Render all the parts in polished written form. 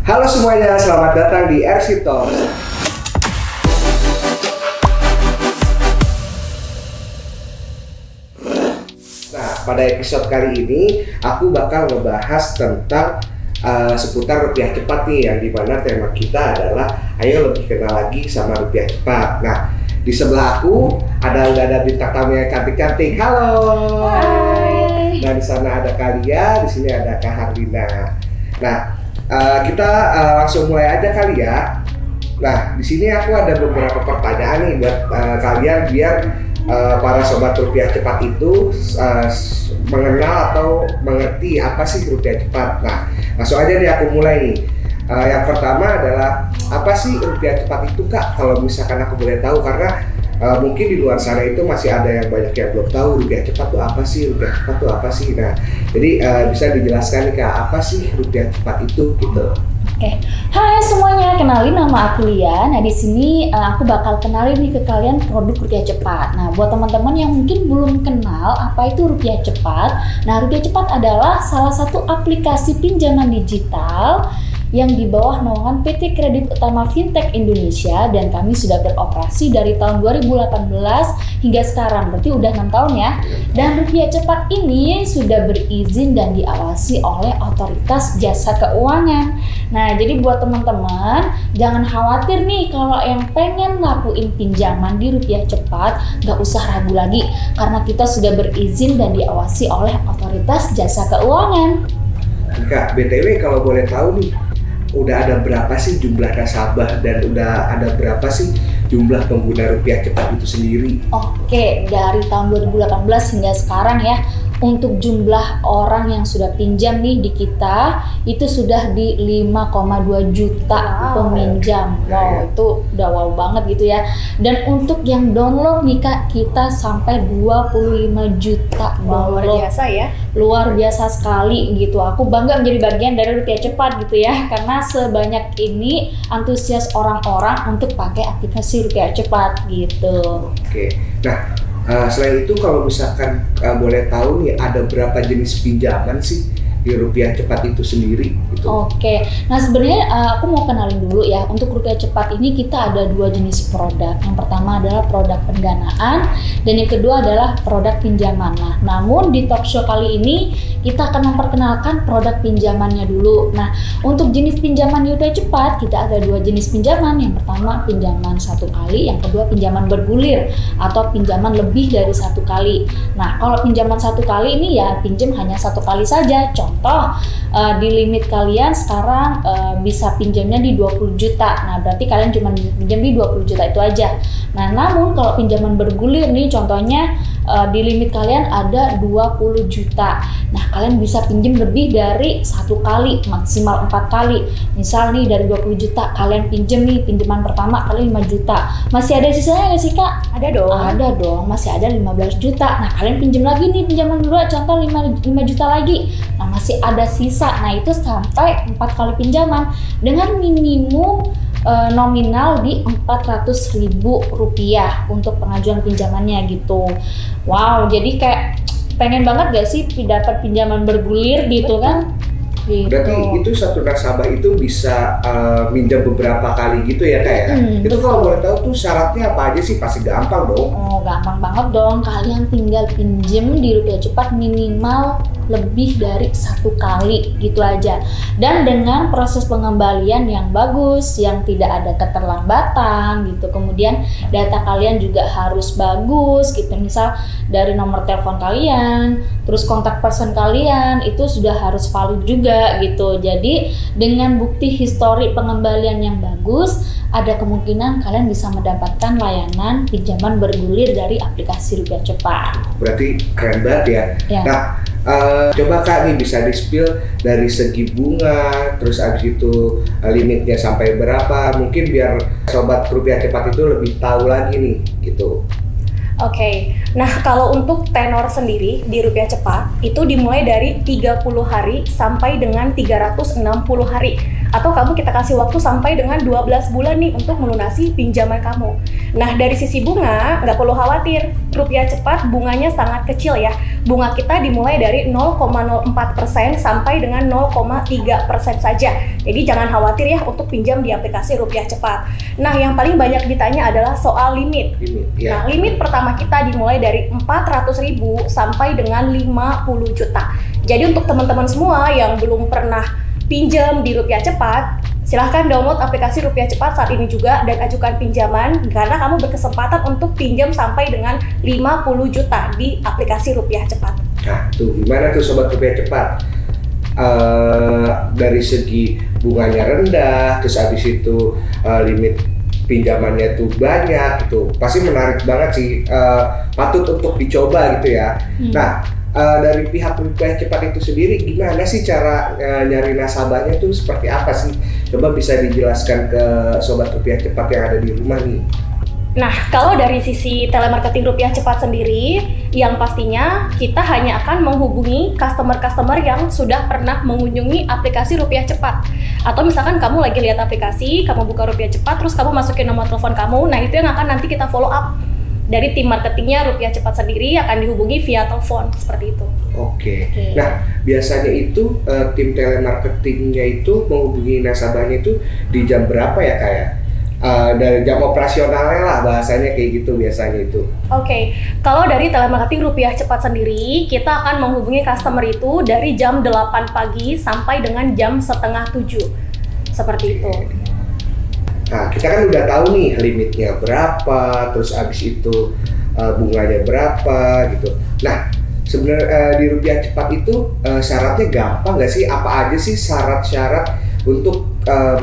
Halo semuanya, selamat datang di RC Talks. Nah, pada episode kali ini aku bakal ngebahas tentang seputar rupiah cepat nih, yang dimana tema kita adalah ayo lebih kenal lagi sama rupiah cepat. Nah, di sebelah aku udah ada bintang tamu yang cantik-cantik. Halo. Hai. Nah, di sana ada Kalia, di sini ada Kak Hardina. Nah, kita langsung mulai aja kali ya. Nah, di sini aku ada beberapa pertanyaan nih buat kalian biar para sobat rupiah cepat itu mengenal atau mengerti apa sih rupiah cepat. Nah, langsung aja nih aku mulai nih. Yang pertama adalah apa sih rupiah cepat itu, Kak? Kalau misalkan aku boleh tahu, karena mungkin di luar sana itu masih ada yang banyak yang belum tahu rupiah cepat itu apa sih, rupiah cepat itu apa sih. Nah, jadi bisa dijelaskan nih, Kak, apa sih rupiah cepat itu gitu. Oke, hai semuanya, kenalin nama aku Lia. Nah, di sini aku bakal kenalin nih ke kalian produk rupiah cepat. Nah, buat teman-teman yang mungkin belum kenal apa itu rupiah cepat. Nah, rupiah cepat adalah salah satu aplikasi pinjaman digital yang di bawah naungan PT Kredit Utama Fintech Indonesia, dan kami sudah beroperasi dari tahun 2018 hingga sekarang, berarti udah 6 tahun ya. Dan rupiah cepat ini sudah berizin dan diawasi oleh Otoritas Jasa Keuangan. Nah, jadi buat teman-teman jangan khawatir nih kalau yang pengen lakuin pinjaman di rupiah cepat, nggak usah ragu lagi karena kita sudah berizin dan diawasi oleh Otoritas Jasa Keuangan. Kak, BTW kalau boleh tahu nih, udah ada berapa sih jumlah nasabah dan udah ada berapa sih jumlah pengguna rupiah cepat itu sendiri? Oke, dari tahun 2018 hingga sekarang ya, untuk jumlah orang yang sudah pinjam nih di kita itu sudah di 5,2 juta peminjam. Wow, itu udah wow banget gitu ya. Dan untuk yang download nih Kak, kita sampai 25 juta download. Luar biasa ya. Luar biasa sekali gitu. Aku bangga menjadi bagian dari rupiah cepat gitu ya, karena sebanyak ini antusias orang-orang untuk pakai aplikasi rupiah cepat gitu. Oke. Nah, selain itu kalau misalkan boleh tahu nih, ada berapa jenis pinjaman sih di rupiah cepat itu sendiri gitu? Oke, nah sebenarnya aku mau kenalin dulu ya. Untuk rupiah cepat ini kita ada dua jenis produk. Yang pertama adalah produk pendanaan dan yang kedua adalah produk pinjaman. Nah, namun di talk show kali ini kita akan memperkenalkan produk pinjamannya dulu. Nah, untuk jenis pinjaman di rupiah cepat kita ada dua jenis pinjaman. Yang pertama pinjaman satu kali, yang kedua pinjaman bergulir atau pinjaman lebih dari satu kali. Nah, kalau pinjaman satu kali ini ya pinjam hanya satu kali saja. Contoh, di limit kalian sekarang bisa pinjamnya di 20 juta. Nah, berarti kalian cuma pinjam di 20 juta itu aja. Nah, namun kalau pinjaman bergulir nih, contohnya di limit kalian ada 20 juta. Nah, kalian bisa pinjam lebih dari satu kali, maksimal 4 kali. Misal nih dari 20 juta kalian pinjam nih, pinjaman pertama kalian 5 juta. Masih ada sisanya nggak sih, Kak? Ada dong. Ada dong, masih ada 15 juta. Nah, kalian pinjam lagi nih pinjaman kedua, contoh 5 juta lagi. Nah, masih ada sisa. Nah, itu sampai 4 kali pinjaman dengan minimum nominal di Rp400.000 untuk pengajuan pinjamannya gitu. Wow, jadi kayak pengen banget gak sih dapat pinjaman bergulir gitu kan? Gitu. Berarti itu satu nasabah itu bisa minjam beberapa kali gitu ya, Kak ya? Itu kalau boleh tahu tuh syaratnya apa aja sih? Pasti gampang dong. Oh, gampang banget dong. Kalian tinggal pinjem di rupiah cepat minimal lebih dari satu kali gitu aja, dan dengan proses pengembalian yang bagus, yang tidak ada keterlambatan gitu. Kemudian data kalian juga harus bagus gitu, misal dari nomor telepon kalian, terus kontak person kalian itu sudah harus valid juga gitu. Jadi dengan bukti histori pengembalian yang bagus, ada kemungkinan kalian bisa mendapatkan layanan pinjaman bergulir dari aplikasi rupiah cepat. Berarti keren banget ya. Nah, coba Kak nih bisa di-spill dari segi bunga, terus abis itu limitnya sampai berapa, mungkin biar sobat rupiah cepat itu lebih tahu lagi nih gitu. Oke, nah kalau untuk tenor sendiri di rupiah cepat itu dimulai dari 30 hari sampai dengan 360 hari. atau kita kasih waktu sampai dengan 12 bulan nih untuk melunasi pinjaman kamu. Nah, dari sisi bunga nggak perlu khawatir, rupiah cepat bunganya sangat kecil ya. Bunga kita dimulai dari 0,04% sampai dengan 0,3% saja. Jadi jangan khawatir ya untuk pinjam di aplikasi rupiah cepat. Nah, yang paling banyak ditanya adalah soal limit. Ya. Nah, limit pertama kita dimulai dari 400.000 sampai dengan 50 juta. Jadi untuk teman-teman semua yang belum pernah pinjam di rupiah cepat, silahkan download aplikasi rupiah cepat saat ini juga dan ajukan pinjaman karena kamu berkesempatan untuk pinjam sampai dengan 50 juta di aplikasi rupiah cepat. Nah, tuh gimana tuh sobat rupiah cepat? Dari segi bunganya rendah, terus habis itu limit pinjamannya tuh banyak, gitu. Pasti menarik banget sih, patut untuk dicoba gitu ya. Nah, dari pihak rupiah cepat itu sendiri gimana sih cara nyari nasabahnya tuh seperti apa sih? Coba bisa dijelaskan ke sobat rupiah cepat yang ada di rumah nih. Nah, kalau dari sisi telemarketing rupiah cepat sendiri, yang pastinya kita hanya akan menghubungi customer-customer yang sudah pernah mengunjungi aplikasi rupiah cepat. Atau misalkan kamu lagi lihat aplikasi, kamu buka rupiah cepat, terus kamu masukin nomor telepon kamu, nah itu yang akan nanti kita follow up. Dari tim marketingnya rupiah cepat sendiri akan dihubungi via telepon, seperti itu. Oke. Nah, biasanya itu tim telemarketingnya itu menghubungi nasabahnya itu di jam berapa ya Kak ya? Dari jam operasionalnya lah bahasanya kayak gitu biasanya itu. Oke, kalau dari telemarketing rupiah cepat sendiri, kita akan menghubungi customer itu dari jam 8 pagi sampai dengan jam setengah 7. Seperti itu. Nah, kita kan udah tahu nih limitnya berapa, terus abis itu bunganya berapa gitu. Nah, sebenarnya di rupiah cepat itu syaratnya gampang nggak sih? Apa aja sih syarat-syarat untuk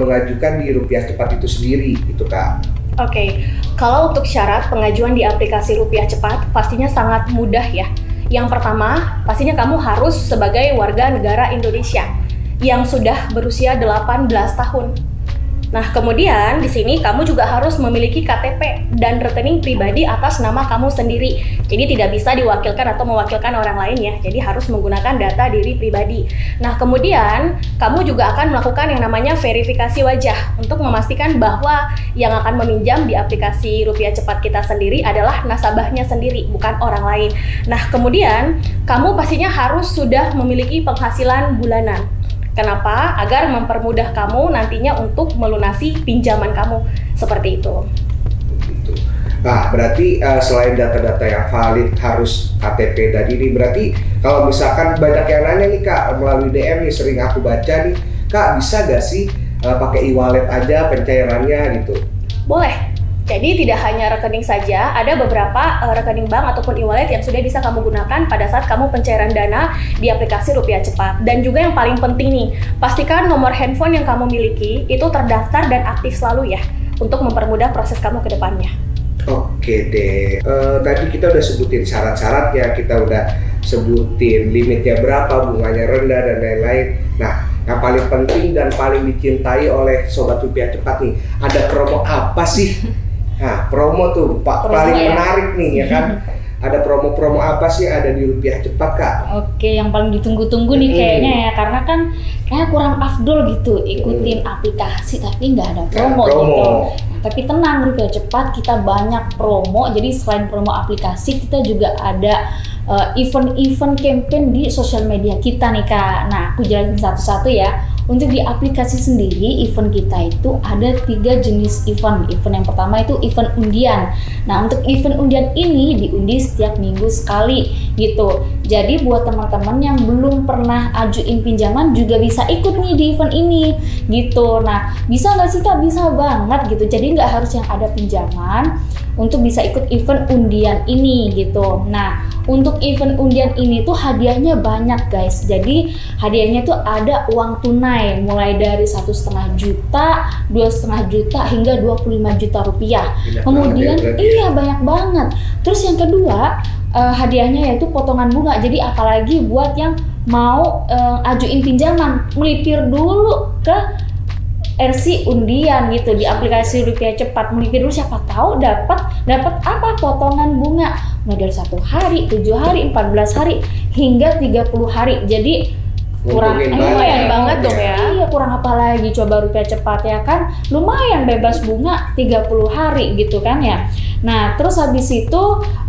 mengajukan di rupiah cepat itu sendiri gitu Kak? Oke, kalau untuk syarat pengajuan di aplikasi rupiah cepat pastinya sangat mudah ya. Yang pertama, pastinya kamu harus sebagai warga negara Indonesia yang sudah berusia 18 tahun. Nah, kemudian di sini kamu juga harus memiliki KTP dan rekening pribadi atas nama kamu sendiri. Jadi tidak bisa diwakilkan atau mewakilkan orang lain ya. Jadi harus menggunakan data diri pribadi. Nah, kemudian kamu juga akan melakukan yang namanya verifikasi wajah untuk memastikan bahwa yang akan meminjam di aplikasi rupiah cepat kita sendiri adalah nasabahnya sendiri, bukan orang lain. Nah, kemudian kamu pastinya harus sudah memiliki penghasilan bulanan. Kenapa? Agar mempermudah kamu nantinya untuk melunasi pinjaman kamu, seperti itu. Nah, berarti selain data-data yang valid harus KTP dan ini, berarti kalau misalkan banyak yang nanya nih Kak melalui DM nih, sering aku baca nih, Kak bisa gak sih pakai e-wallet aja pencairannya gitu? Boleh. Jadi tidak hanya rekening saja, ada beberapa rekening bank ataupun e-wallet yang sudah bisa kamu gunakan pada saat kamu pencairan dana di aplikasi rupiah cepat. Dan juga yang paling penting nih, pastikan nomor handphone yang kamu miliki itu terdaftar dan aktif selalu ya, untuk mempermudah proses kamu ke depannya. Oke deh, tadi kita udah sebutin syarat-syaratnya, kita udah sebutin limitnya berapa, bunganya rendah dan lain-lain. Nah, yang paling penting dan paling dicintai oleh sobat rupiah cepat nih, ada promo apa sih? Nah, promo tuh paling menarik nih ya kan. Ada promo-promo apa sih ada di rupiah cepat Kak? Oke, yang paling ditunggu-tunggu nih kayaknya ya, karena kan kayaknya kurang afdol gitu ikutin aplikasi tapi nggak ada promo gitu. Nah, tapi tenang, rupiah cepat kita banyak promo. Jadi selain promo aplikasi kita juga ada event-event campaign di sosial media kita nih Kak. Nah, aku jelasin satu-satu ya. Untuk di aplikasi sendiri, event kita itu ada 3 jenis event. Event yang pertama itu event undian. Nah, untuk event undian ini diundi setiap minggu sekali gitu. Jadi buat teman-teman yang belum pernah ajuin pinjaman juga bisa ikut nih di event ini gitu. Nah, bisa nggak sih Kak? Bisa banget gitu. Jadi nggak harus yang ada pinjaman untuk bisa ikut event undian ini gitu. Nah, untuk event undian ini tuh hadiahnya banyak guys. Jadi hadiahnya tuh ada uang tunai mulai dari 1,5 juta, 2,5 juta hingga 25 juta rupiah. Kemudian iya banyak banget. Terus yang kedua hadiahnya yaitu potongan bunga. Jadi apalagi buat yang mau ajuin pinjaman, melipir dulu ke RC undian gitu di aplikasi rupiah cepat, melipir dulu siapa tahu dapat apa potongan bunga mulai dari 1 hari, 7 hari, 14 hari hingga 30 hari. Jadi kurang lumayan banget dong ya. Iya, ya kurang apa lagi coba rupiah cepat ya kan, lumayan bebas bunga 30 hari gitu kan ya. Nah terus habis itu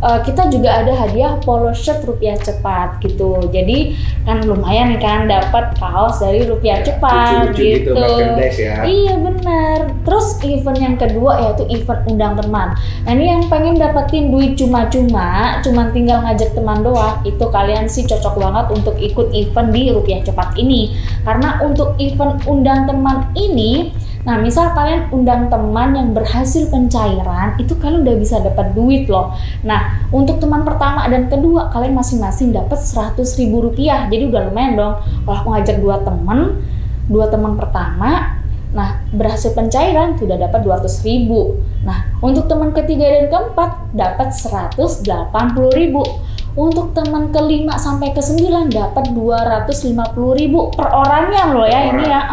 kita juga ada hadiah polo shirt rupiah cepat gitu, jadi kan lumayan nih kan dapat kaos dari rupiah cepat lucu-lucu gitu merchandise ya. Iya benar. Terus event yang kedua yaitu event undang teman. Nah ini yang pengen dapetin duit cuma-cuma, cuman tinggal ngajak teman doang, itu kalian sih cocok banget untuk ikut event di rupiah cepat ini. Karena untuk event undang teman ini, nah misal kalian undang teman yang berhasil pencairan, itu kalian udah bisa dapat duit loh. Nah untuk teman pertama dan kedua kalian masing-masing dapat 100.000 rupiah. Jadi udah lumayan dong. Kalau aku ngajak dua teman pertama, nah berhasil pencairan sudah dapat 200.000. Nah untuk teman ketiga dan keempat dapat 180.000. Untuk teman kelima sampai ke-9 dapat 250.000 per orangnya loh ya ini ya.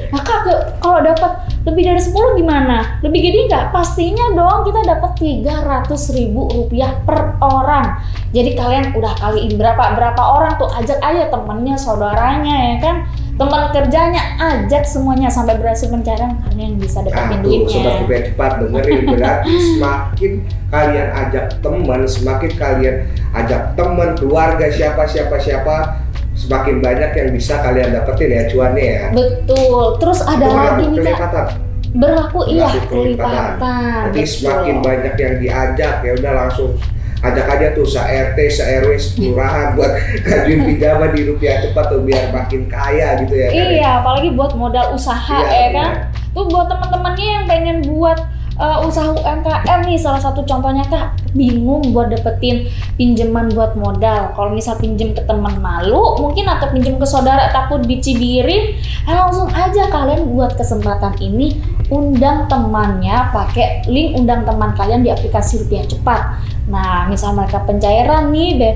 Nah kak, kalau dapat lebih dari 10 gimana? Lebih gede nggak? Pastinya dong kita dapat 300.000 rupiah per orang. Jadi kalian udah kaliin berapa orang tuh, ajak aja temennya, saudaranya ya kan, teman kerjanya, ajak semuanya sampai berhasil pencairan, kalian bisa dapetin duitnya. Sobat rupiah cepat dengerin, berarti semakin kalian ajak teman, semakin kalian ajak teman, keluarga, siapa, semakin banyak yang bisa kalian dapetin ya cuannya ya. Betul. Terus ada lagi nih kak, berlaku iya kelipatan. Jadi semakin banyak yang diajak, ya udah langsung ajak aja tuh se-RT, se-RW, kelurahan buat ngajuin pinjaman di rupiah cepat tuh biar makin kaya gitu ya kan. Iya, apalagi buat modal usaha ya kan. Tuh buat teman-temannya yang pengen buat usaha UMKM nih, salah satu contohnya kak, bingung buat dapetin pinjaman buat modal. Kalau misal pinjem ke teman malu mungkin, atau pinjem ke saudara takut dicibirin, langsung aja kalian buat kesempatan ini undang temannya pakai link undang teman kalian di aplikasi rupiah cepat. Nah misal mereka pencairan nih,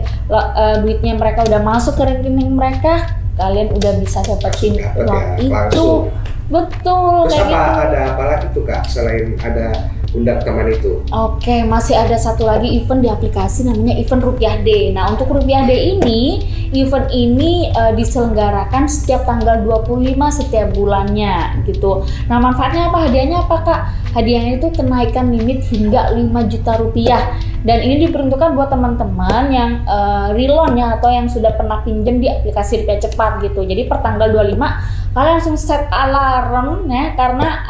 duitnya mereka udah masuk ke rekening mereka, kalian udah bisa dapetin uang itu langsung. Betul. Terus kayak gitu. ada apa lagi tuh kak selain ada undang teman itu? Oke, masih ada satu lagi event di aplikasi namanya event Rupiah Day. Nah untuk Rupiah Day ini, event ini diselenggarakan setiap tanggal 25 setiap bulannya gitu. Nah manfaatnya apa? Hadiahnya apa kak? Hadiahnya itu kenaikan limit hingga 5 juta rupiah. Dan ini diperuntukkan buat teman-teman yang reloan ya, atau yang sudah pernah pinjam di aplikasi Rupiah Cepat gitu. Jadi per tanggal 25 kalian langsung set alarm ya, karena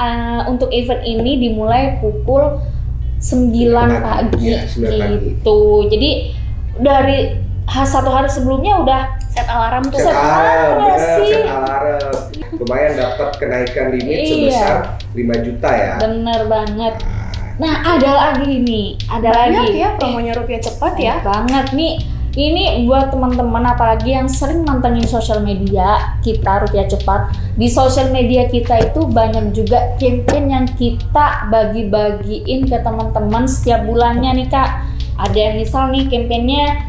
untuk event ini dimulai pukul 9 pagi ya, 9 gitu. Jadi dari satu hari sebelumnya udah set alarm tuh. Set alarm. Lumayan dapat kenaikan limit sebesar 5 juta ya. Bener banget. Nah ada lagi nih, banyak ya promonya Rupiah Cepat ya. Banget nih. Ini buat teman-teman apalagi yang sering mantengin sosial media kita Rupiah Cepat. Di sosial media kita itu banyak juga campaign yang kita bagi-bagiin ke teman-teman setiap bulannya nih kak. Ada yang misal nih campaignnya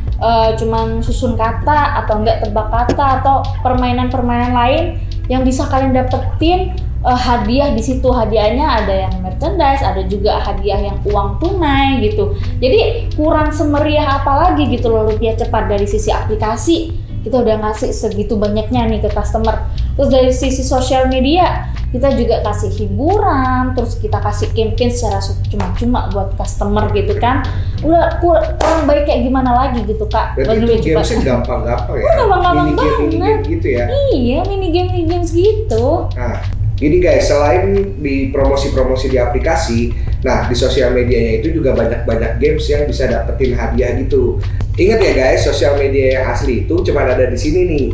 cuman susun kata atau enggak tebak kata atau permainan-permainan lain yang bisa kalian dapetin hadiah di situ. Hadiahnya ada yang merchandise, ada juga hadiah yang uang tunai gitu. Jadi kurang semeriah apalagi gitu loh Rupiah Cepat. Dari sisi aplikasi kita udah ngasih segitu banyaknya nih ke customer. Terus dari sisi sosial media kita juga kasih hiburan, terus kita kasih campaign secara cuma-cuma buat customer gitu kan. Udah kurang baik kayak gimana lagi gitu kak. Berarti itu gamesnya gampang-gampang ya? Gampang banget. Gitu ya? Iya, mini games gitu. Nah ini guys, selain di promosi-promosi di aplikasi, nah di sosial medianya itu juga banyak games yang bisa dapetin hadiah gitu. Ingat ya guys, sosial media yang asli itu cuma ada di sini nih.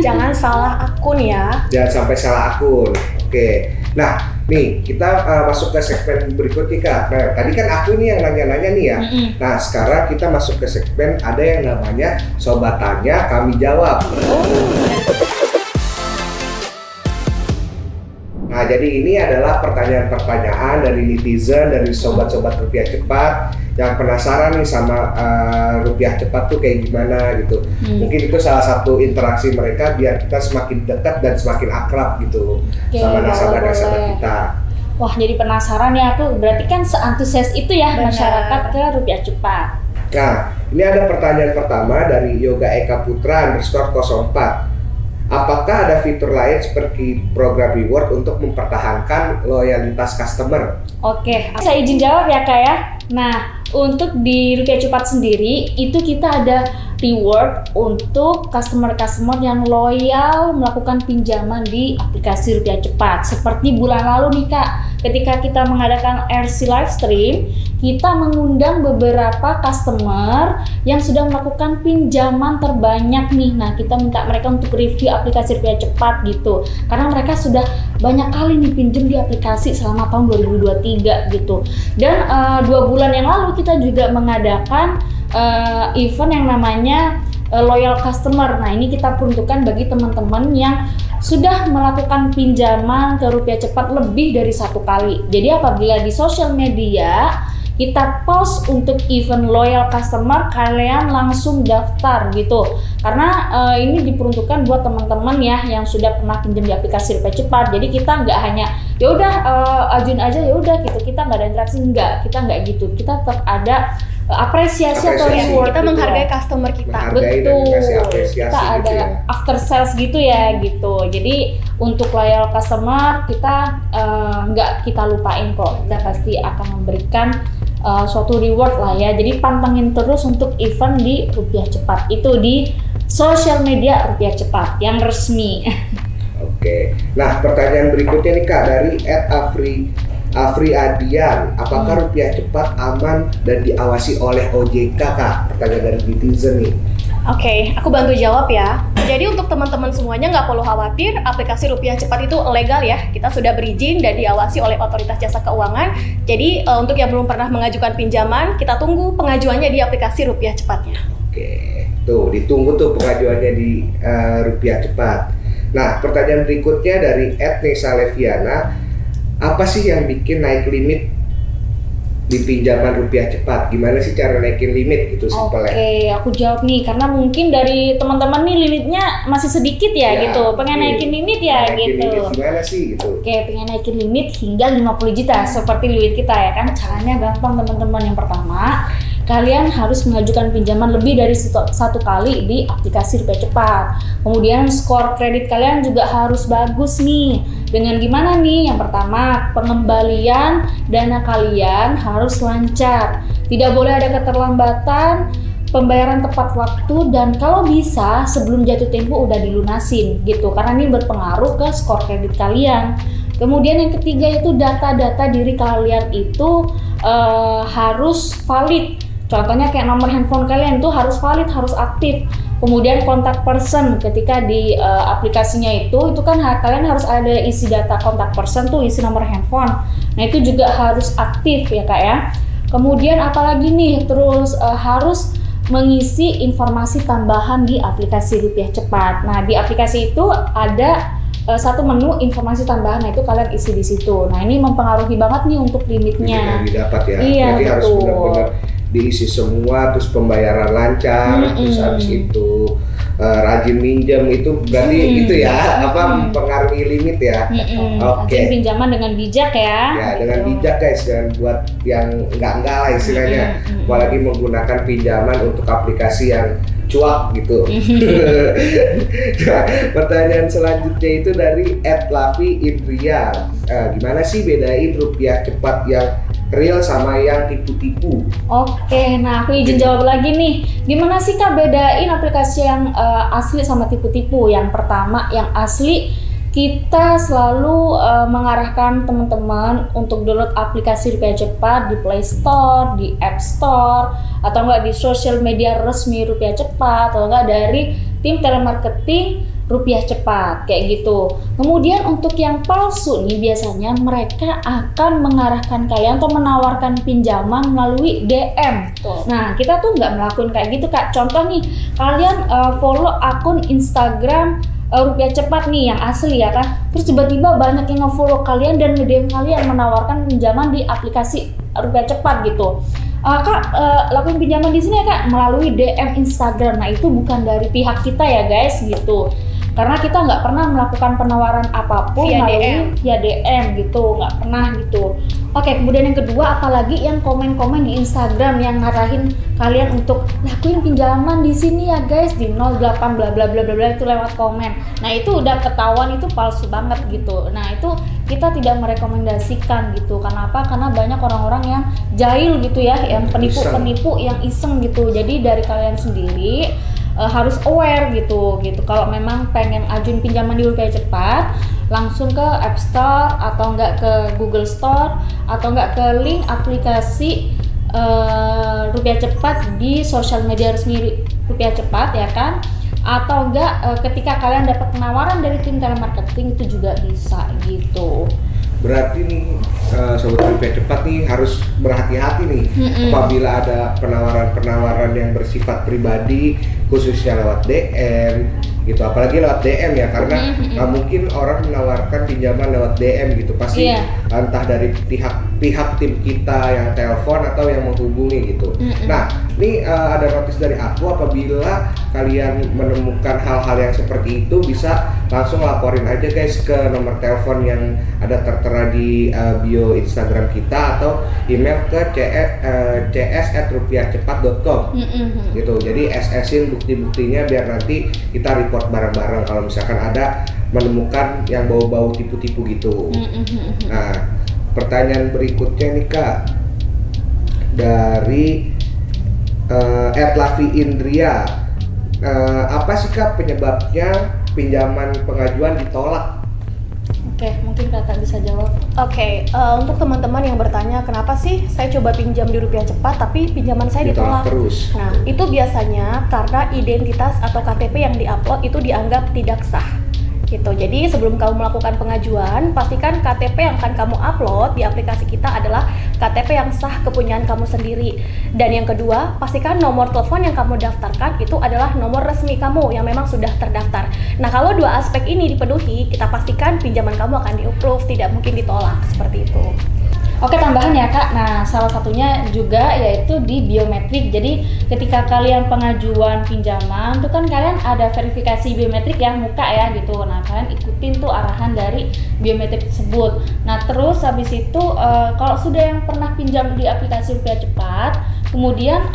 Jangan salah akun ya. Jangan sampai salah akun. Oke. Nah, nih kita masuk ke segmen berikutnya kak. Nah, tadi kan aku nih yang nanya-nanya nih ya. Nah, sekarang kita masuk ke segmen ada yang namanya Sobat Tanya Kami Jawab. Nah, jadi ini adalah pertanyaan-pertanyaan dari netizen, dari sobat-sobat Rupiah Cepat yang penasaran nih sama Rupiah Cepat tuh kayak gimana gitu. Mungkin itu salah satu interaksi mereka biar kita semakin dekat dan semakin akrab gitu sama nasabah-nasabah kita. Wah, jadi penasaran ya aku. Berarti kan seantusias itu ya masyarakat ke Rupiah Cepat. Nah, ini ada pertanyaan pertama dari Yoga Eka Putra _04. apakah ada fitur lain seperti program reward untuk mempertahankan loyalitas customer? Oke, saya izin jawab ya Kak ya. Nah, untuk di Rupiah Cepat sendiri itu kita ada reward untuk customer-customer yang loyal melakukan pinjaman di aplikasi Rupiah Cepat. Seperti bulan lalu nih Kak, ketika kita mengadakan RC Livestream, kita mengundang beberapa customer yang sudah melakukan pinjaman terbanyak nih. Nah, kita minta mereka untuk review aplikasi Rupiah Cepat gitu. Karena mereka sudah banyak kali nih pinjam di aplikasi selama tahun 2023 gitu. Dan 2 bulan yang lalu kita juga mengadakan event yang namanya loyal customer. Nah, ini kita peruntukkan bagi teman-teman yang sudah melakukan pinjaman ke Rupiah Cepat lebih dari 1 kali. Jadi apabila di sosial media kita post untuk event loyal customer, kalian langsung daftar gitu. Karena ini diperuntukkan buat teman-teman ya yang sudah pernah pinjam di aplikasi Rupiah Cepat. Jadi kita nggak hanya ya udah ajuin aja ya udah gitu, kita nggak ada interaksi, kita nggak gitu. Kita tetap ada apresiasi atau reward. Kita gitu menghargai ya. customer kita. Betul. Kita ada gitu ya. after sales gitu ya gitu. Jadi untuk loyal customer kita nggak kita lupain kok. Kita pasti akan memberikan suatu reward lah ya. Jadi pantengin terus untuk event di Rupiah Cepat itu di sosial media Rupiah Cepat yang resmi. Oke. Nah, pertanyaan berikutnya nih Kak dari Afri Adian, apakah Rupiah Cepat aman dan diawasi oleh OJK Kak? Pertanyaan dari netizen nih. Oke, aku bantu jawab ya. Jadi untuk teman-teman semuanya nggak perlu khawatir, aplikasi Rupiah Cepat itu legal ya. Kita sudah berizin dan diawasi oleh Otoritas Jasa Keuangan. Jadi untuk yang belum pernah mengajukan pinjaman, kita tunggu pengajuannya di aplikasi Rupiah Cepatnya. Oke, tuh ditunggu tuh pengajuannya di Rupiah Cepat. Nah, pertanyaan berikutnya dari @Nesa Leviana, apa sih yang bikin naik limit di pinjaman Rupiah Cepat? Gimana sih cara naikin limit gitu simpelnya? Oke, aku jawab nih karena mungkin dari teman-teman nih limitnya masih sedikit ya gitu. Pengen naikin limit ya naikin gitu. Limit gimana sih gitu? Oke, pengen naikin limit hingga 50 juta seperti limit kita ya kan. Caranya gampang teman-teman. Yang pertama, kalian harus mengajukan pinjaman lebih dari 1 kali di aplikasi Rupiah Cepat. Kemudian skor kredit kalian juga harus bagus nih. Dengan gimana nih? Yang pertama, pengembalian dana kalian harus lancar. Tidak boleh ada keterlambatan, pembayaran tepat waktu, dan kalau bisa sebelum jatuh tempo udah dilunasin gitu. Karena ini berpengaruh ke skor kredit kalian. Kemudian yang ketiga itu data-data diri kalian itu harus valid. Contohnya kayak nomor handphone kalian itu harus valid, harus aktif. Kemudian kontak person ketika di aplikasinya itu kan kalian harus ada isi data kontak person tuh, isi nomor handphone. Nah itu juga harus aktif ya Kak ya. Kemudian apalagi nih, terus harus mengisi informasi tambahan di aplikasi Rupiah Cepat. Nah di aplikasi itu ada satu menu informasi tambahan, nah itu kalian isi di situ. Nah ini mempengaruhi banget nih untuk limitnya. Yang didapat ya. Iya, berarti betul. harus benar-benar diisi semua, terus pembayaran lancar, terus habis itu rajin minjem, itu berarti itu ya mempengaruhi limit ya. Oke. Pinjaman dengan bijak ya. Ya dengan bijak guys, jangan buat yang enggak lah istilahnya. Apalagi menggunakan pinjaman untuk aplikasi yang cuak gitu. Nah, pertanyaan selanjutnya itu dari @Lavi Indria. Gimana sih bedain Rupiah Cepat yang real sama yang tipu-tipu? Oke, nah aku izin jawab lagi nih. Gimana sih Kak bedain aplikasi yang asli sama tipu-tipu? Yang pertama, yang asli kita selalu mengarahkan teman-teman untuk download aplikasi Rupiah Cepat di Play Store, di App Store, atau enggak di sosial media resmi Rupiah Cepat, atau enggak dari tim telemarketing Rupiah Cepat kayak gitu. Kemudian untuk yang palsu nih, biasanya mereka akan mengarahkan kalian atau menawarkan pinjaman melalui DM. Nah kita tuh nggak melakukan kayak gitu Kak. Contoh nih, kalian follow akun Instagram Rupiah Cepat nih yang asli ya kan, terus tiba-tiba banyak yang nge-follow kalian dan nge-DM kalian menawarkan pinjaman di aplikasi Rupiah Cepat gitu. Kak, lakuin pinjaman di sini ya Kak melalui DM Instagram. Nah itu bukan dari pihak kita ya guys gitu. Karena kita nggak pernah melakukan penawaran apapun via DM gitu, nggak pernah gitu. Oke, kemudian yang kedua, apalagi yang komen-komen di Instagram yang ngarahin kalian untuk lakuin pinjaman di sini ya guys di 08 bla bla bla bla bla, itu lewat komen. Nah itu udah ketahuan itu palsu banget gitu. Nah itu kita tidak merekomendasikan gitu. Kenapa? Karena banyak orang-orang yang jahil gitu ya, yang penipu-penipu yang iseng gitu. Jadi dari kalian sendiri harus aware gitu. Kalau memang pengen ajuin pinjaman di Rupiah Cepat, langsung ke App Store atau enggak ke Google Store atau enggak ke link aplikasi Rupiah Cepat di sosial media resmi Rupiah Cepat ya kan, atau enggak ketika kalian dapat penawaran dari tim telemarketing itu juga bisa gitu. Berarti nih sobat Rupiah Cepat nih harus berhati-hati nih apabila ada penawaran-penawaran yang bersifat pribadi, khususnya lewat DM gitu, apalagi lewat DM ya, karena nggak mungkin orang menawarkan pinjaman lewat DM gitu, pasti entah dari pihak tim kita yang telepon atau yang menghubungi gitu. Nah, ini ada notis dari aku, apabila kalian menemukan hal-hal yang seperti itu bisa langsung laporin aja guys ke nomor telepon yang ada tertera di bio Instagram kita atau email ke cs@rupiahcepat.com gitu. Jadi SS-in bukti-buktinya biar nanti kita report bareng-bareng kalau misalkan ada menemukan yang bau-bau tipu-tipu gitu. Nah, pertanyaan berikutnya nih Kak, dari Lavi Indria, apa sih Kak penyebabnya pinjaman pengajuan ditolak? Oke, mungkin Kakak bisa jawab. Oke, untuk teman-teman yang bertanya kenapa sih saya coba pinjam di Rupiah Cepat tapi pinjaman saya ditolak terus. Nah, itu biasanya karena identitas atau KTP yang diupload itu dianggap tidak sah gitu. Jadi sebelum kamu melakukan pengajuan, pastikan KTP yang akan kamu upload di aplikasi kita adalah KTP yang sah kepunyaan kamu sendiri. Dan yang kedua, pastikan nomor telepon yang kamu daftarkan itu adalah nomor resmi kamu yang memang sudah terdaftar. Nah, kalau dua aspek ini dipenuhi, kita pastikan pinjaman kamu akan di-approve, tidak mungkin ditolak, seperti itu. Oke, tambahan ya Kak, nah salah satunya juga yaitu di biometrik. Jadi ketika kalian pengajuan pinjaman itu kan kalian ada verifikasi biometrik ya, muka ya gitu. Nah kalian ikutin tuh arahan dari biometrik tersebut. Nah terus habis itu kalau sudah yang pernah pinjam di aplikasi Rupiah Cepat kemudian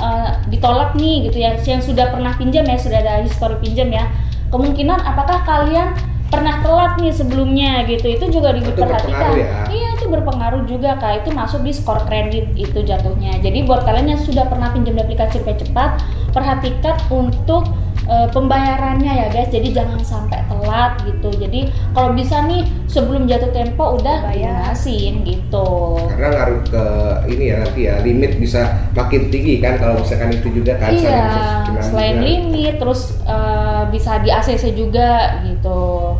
ditolak nih gitu ya, yang sudah pernah pinjam ya, sudah ada histori pinjam ya, kemungkinan apakah kalian pernah telat nih sebelumnya gitu, itu juga diperhatikan. Iya, itu berpengaruh juga Kak, itu masuk di skor kredit itu jatuhnya. Jadi buat kalian yang sudah pernah pinjam di aplikasi Rupiah Cepat, perhatikan untuk pembayarannya ya guys, jadi jangan sampai telat gitu. Jadi kalau bisa nih sebelum jatuh tempo udah lunasin gitu. Karena ngaruh ke ini ya, nanti ya limit bisa makin tinggi kan kalau misalkan itu juga kan. Iya, selain juga limit terus bisa di ACC juga gitu.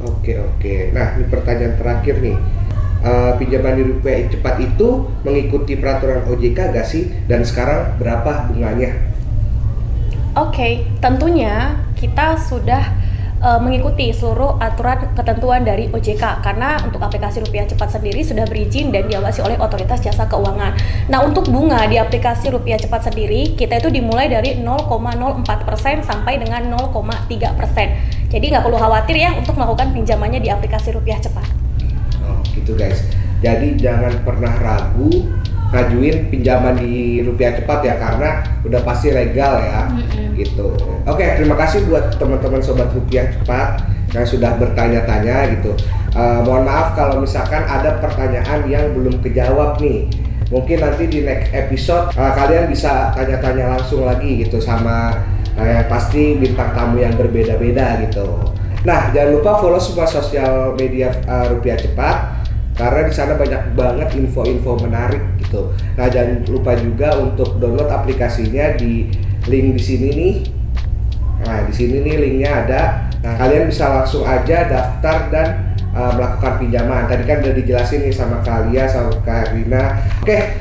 Oke. Nah ini pertanyaan terakhir nih, pinjaman di Rupiah Cepat itu mengikuti peraturan OJK gak sih, dan sekarang berapa bunganya? Oke, tentunya kita sudah mengikuti seluruh aturan ketentuan dari OJK, karena untuk aplikasi Rupiah Cepat sendiri sudah berizin dan diawasi oleh Otoritas Jasa Keuangan. Nah, untuk bunga di aplikasi Rupiah Cepat sendiri kita itu dimulai dari 0,04% sampai dengan 0,3%. Jadi nggak perlu khawatir ya untuk melakukan pinjamannya di aplikasi Rupiah Cepat. Oh gitu guys, jadi jangan pernah ragu ngajuin pinjaman di Rupiah Cepat ya, karena udah pasti legal ya. Gitu. Oke, terima kasih buat teman-teman sobat Rupiah Cepat yang sudah bertanya-tanya gitu. Mohon maaf kalau misalkan ada pertanyaan yang belum kejawab nih. Mungkin nanti di next episode kalian bisa tanya-tanya langsung lagi gitu sama yang pasti bintang tamu yang berbeda-beda gitu. Nah, jangan lupa follow semua sosial media Rupiah Cepat, karena di sana banyak banget info-info menarik gitu. Nah, jangan lupa juga untuk download aplikasinya di link di sini nih. Nah, di sini nih linknya ada. Nah, kalian bisa langsung aja daftar dan melakukan pinjaman. Tadi kan udah dijelasin nih sama Kalia, sama Kak Rina. Oke,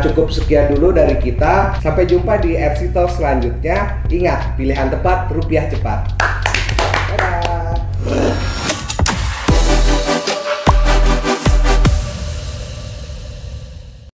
cukup sekian dulu dari kita. Sampai jumpa di RC Talk selanjutnya. Ingat, pilihan tepat Rupiah Cepat. Bye-bye.